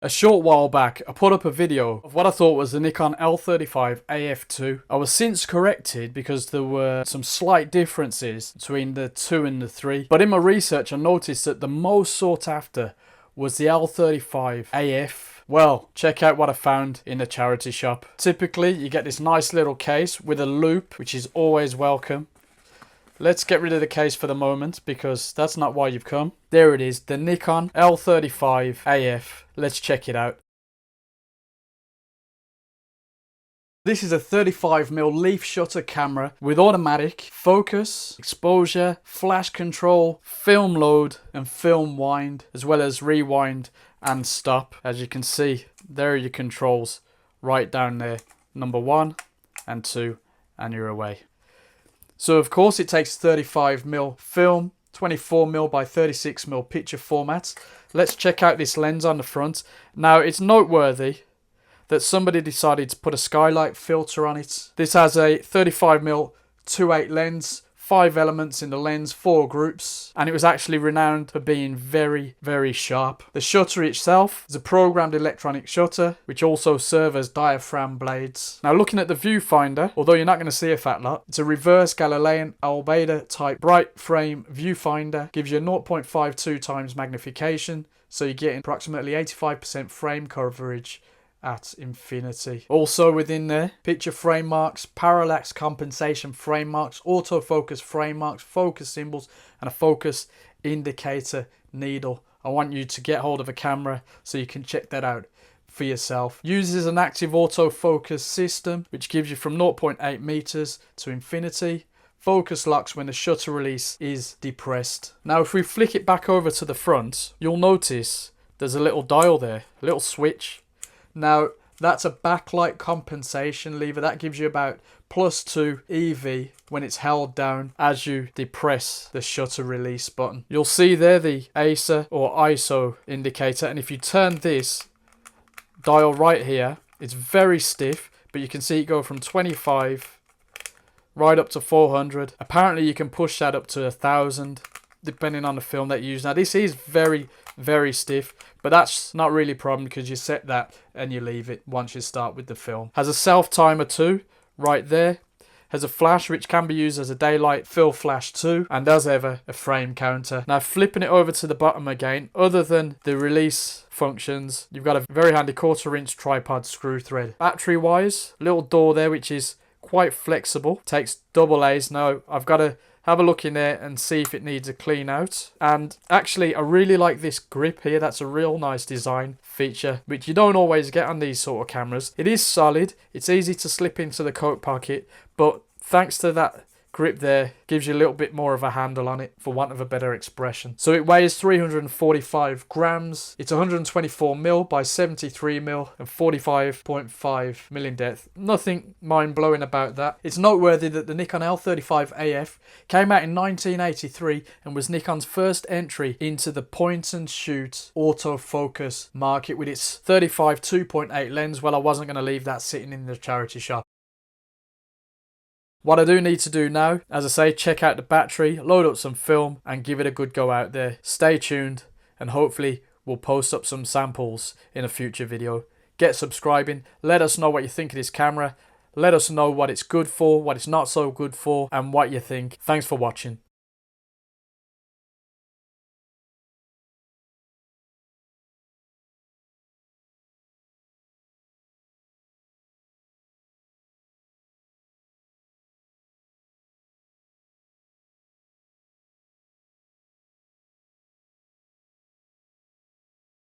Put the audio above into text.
A short while back, I put up a video of what I thought was the Nikon L35AF2. I was since corrected because there were some slight differences between the 2 and the 3. But in my research, I noticed that the most sought after was the L35AF. Well, check out what I found in the charity shop. Typically, you get this nice little case with a loop, which is always welcome. Let's get rid of the case for the moment because that's not why you've come. There it is, the Nikon L35AF. Let's check it out. This is a 35mm leaf shutter camera with automatic focus, exposure, flash control, film load and film wind, as well as rewind and stop. As you can see, there are your controls right down there. Number 1 and 2 and you're away. So of course it takes 35mm film, 24mm by 36mm picture formats. Let's check out this lens on the front. Now it's noteworthy that somebody decided to put a skylight filter on it. This has a 35mm 2.8 lens, 5 elements in the lens, 4 groups, and it was actually renowned for being very, very sharp. The shutter itself is a programmed electronic shutter, which also serves as diaphragm blades. Now looking at the viewfinder, although you're not going to see a fat lot, it's a reverse Galilean albedo type bright frame viewfinder, gives you a 0.52 times magnification, so you're getting approximately 85% frame coverage at infinity. Also within there, picture frame marks, parallax compensation frame marks, autofocus frame marks, focus symbols, and a focus indicator needle. I want you to get hold of a camera so you can check that out for yourself. Uses an active autofocus system which gives you from 0.8 meters to infinity. Focus locks when the shutter release is depressed. Now if we flick it back over to the front, you'll notice there's a little dial there, a little switch. Now, that's a backlight compensation lever. That gives you about +2 EV when it's held down as you depress the shutter release button. You'll see there the ASA or ISO indicator. And if you turn this dial right here, it's very stiff, but you can see it go from 25 right up to 400. Apparently, you can push that up to 1,000 depending on the film that you use. Now, this is very, very stiff. But that's not really a problem because you set that and you leave it once you start with the film. Has a self timer too, right there. Has a flash which can be used as a daylight fill flash too. And does have a frame counter. Now flipping it over to the bottom again, other than the release functions, you've got a very handy 1/4 inch tripod screw thread. Battery wise, little door there which is quite flexible. Takes double A's. Now I've got to have a look in there and see if it needs a clean out. And actually, I really like this grip here. That's a real nice design feature, which you don't always get on these sort of cameras. It is solid. It's easy to slip into the coat pocket, but thanks to that grip there, gives you a little bit more of a handle on it, for want of a better expression. So it weighs 345 grams. It's 124mm by 73mm and 45.5mm in depth. Nothing mind-blowing about that. It's noteworthy that the Nikon L35AF came out in 1983 and was Nikon's first entry into the point-and-shoot autofocus market with its 35 2.8 lens. Well, I wasn't going to leave that sitting in the charity shop. What I do need to do now, as I say, check out the battery, load up some film and give it a good go out there. Stay tuned and hopefully we'll post up some samples in a future video. Get subscribing, let us know what you think of this camera, let us know what it's good for, what it's not so good for and what you think. Thanks for watching.